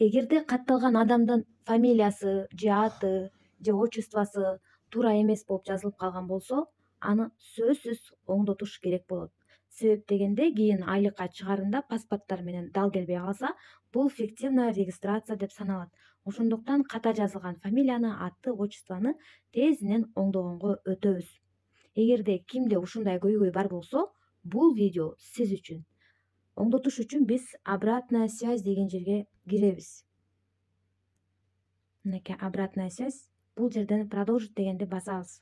Эгерде катталган адамдын фамилиясы же аты же отчествосу туура эмес болуп жазылып калган болсо, аны сөзсүз оңдотуш керек болот. Себеп дегенде кийин айлыкка чыгарында паспорттор менен дал келбей калса, бул фиктивная регистрация деп саналат. Ошондуктан ката жазылган фамилияны, аты, отчествону тезинен оңдогонго өтөбүз. Эгерде кимде ушундай көйгөй бар болсо, бул видео сиз үчүн. Оңдотуш үчүн биз обратная связь деген жерге киребиз. Мынакей обратная связь. Бул жерден продолжить дегенди басабыз.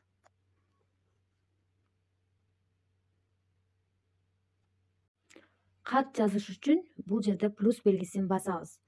Кат жазыш үчүн бул жерде плюс белгисин басабыз.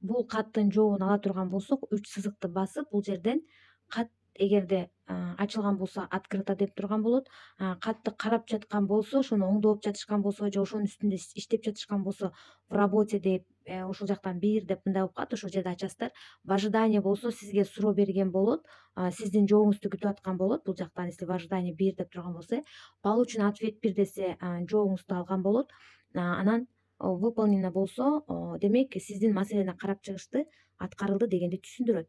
Бул каттын жообун ала турган болсок, 3 сызыкты басып, бул жерден кат эгерде ачылган болсо открыто деп турган болот. Катты карап жаткан болсо, ошону оңдоп жатышкан болсо же ошонун үстүндө иштеп жатышкан болсо, в работе деп ушул жактан 1 деп мындай болуп калат, ошол жерде ачасыздар. В ожидании болсо сизге суроо берген болот, сиздин жообуңузду күтүп аткан болот. Бул жактан если в ожидании 1 деп турган болсо, получен ответ 1 десе жообуңузду алган болот. Анан выполнено болсо, демек сиздин маселени карап чыгышты, аткарылды дегенди түшүндүрөт.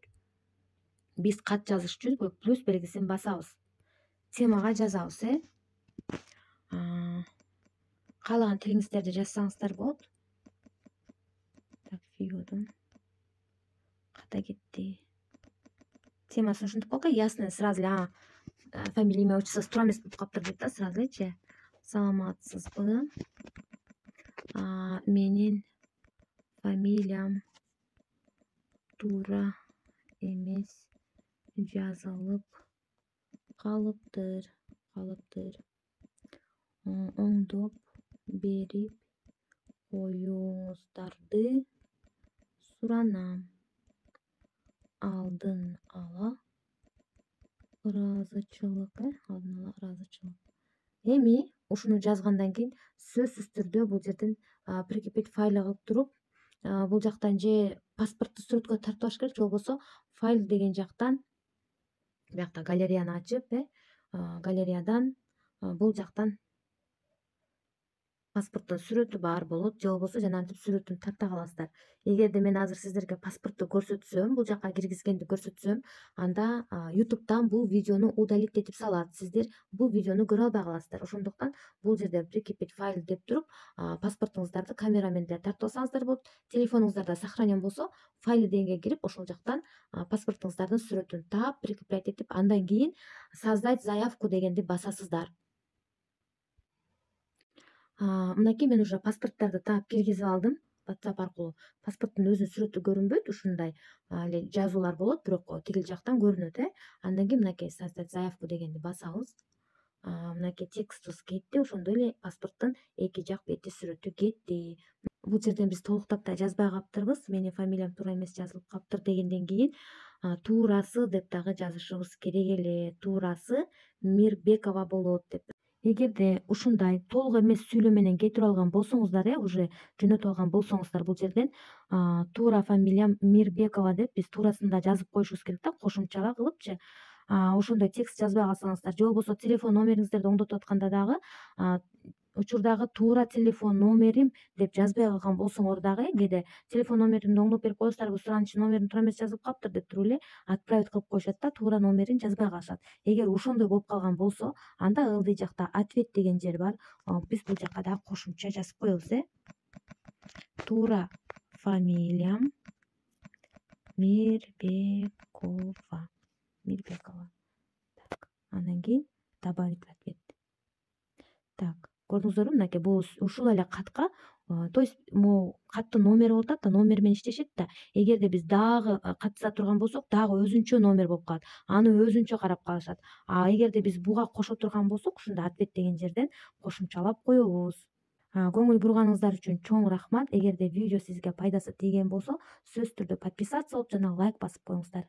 Биз кат жазыш үчүн плюс белгисин басабыз. Темага жазабыз, каалаган тилиңиздерди жазсаңыздар болот. Так, видеодон ката кетти. Темасы ушинтип калка, ясно, сразу эле фамилия, имя, отчество туура эмес болуп калыптыр дейт да, сразу элечи. Саламатсызбы? Менин фамилиям туура эмес жазылып калыптыр. Оңдоп берип коюңуздарды суранам. Алдын ала ыраазычылык. Эми ушуну жазгандан кийин сөзсүз түрдө бул жерден прикрепить файлы кылып туруп, бул жактан же паспортту сүрөткө тартып алыш керек, же болбосо файл деген жактан биякта галереяны ачып, галереядан бул жактан паспорттун сүрөтү бар болот, же болбосо жанагынтип сүрөтүн тарта каласыздар. Эгерде мен азыр сиздерге паспортту көрсөтсөм, бул жакка киргизгенди көрсөтсөм, анда YouTube'дан бул видеону удалить этип салат. Сиздер бул видеону көрө албай каласыздар. Ошондуктан бул жерде прикрепить файл деп туруп, паспортуңуздарды камерамен деле тартып алсаңыздар болот. Телефонуңуздарда сохранен болсо, файлы дегенге кирип, ошол жактан паспортуңуздардын сүрөтүн таап, прикреплять этип, андан кийин создать заявку дегенди басасыздар. Мынакей мен уже паспорттарды таап киргизип алдым. WhatsApp аркылуу паспорттун өзүнүн сүрөтү көрүнбөйт, ушундай эле жазуулар болот, бирок тигил жактан көрүнөт. Андан кийин мынакей создать заявку дегенди басабыз. Мынакей текстибиз кетти, ошондой эле паспорттун эки жак бети сүрөтү кетти. Бул жерден биз толуктап да жазбай калыптырбыз. Менин фамилиям туура эмес жазылып калыптыр дегенден кийин туурасы деп дагы жазышыбыз керек эле. Туурасы Мирбекова болот деп. Эгерде ушундай толук эмес сүйлөө менен кетирип алган болсоңуздар, уже жөнөтүп алган болсоңуздар, бул жерден туура фамилиям Мирбекова деп биз туурасын да жазып коюшубуз керек да, кошумча кылыпчы. Ошондой текст жазбай калсаңыздар, же болбосо телефон номериңиздерди оңдотуп атканда дагы учурдагы туура телефон номерим деп жазбай калган болсоңор дагы, кээде телефон номеримди оңдоп берип коесуздар, бул суранычын номерин туура эмес жазылып калыптыр деп туруп эле отправить кылып коюшат да, туура номерин жазбай калышат. Эгер ошондой болуп калган болсо, анда ылдый жакта ответ деген жер бар. Биз бул жакка дагы кошумча жазып коебуз. Туура фамилиям Мирбекова. Так, андан кийин добавить ответ. Так, көрдүңүздөрбү, мынакей бул ушул эле катка, то есть могу каттын номери болуп атат да, номер менен иштешет да. Эгерде биз дагы катыша турган болсок, дагы өзүнчө номер болуп калат. Аны өзүнчө карап калышат. Эгерде биз буга кошо турган болсок, ушунда ответ деген жерден кошумчалап коебуз. Көңүл бурганыңыздар үчүн чоң рахмат. Эгерде видео сизге пайдасы тийген болсо, сөзсүз түрдө подписаться болуп жана лайк басып коюңуздар.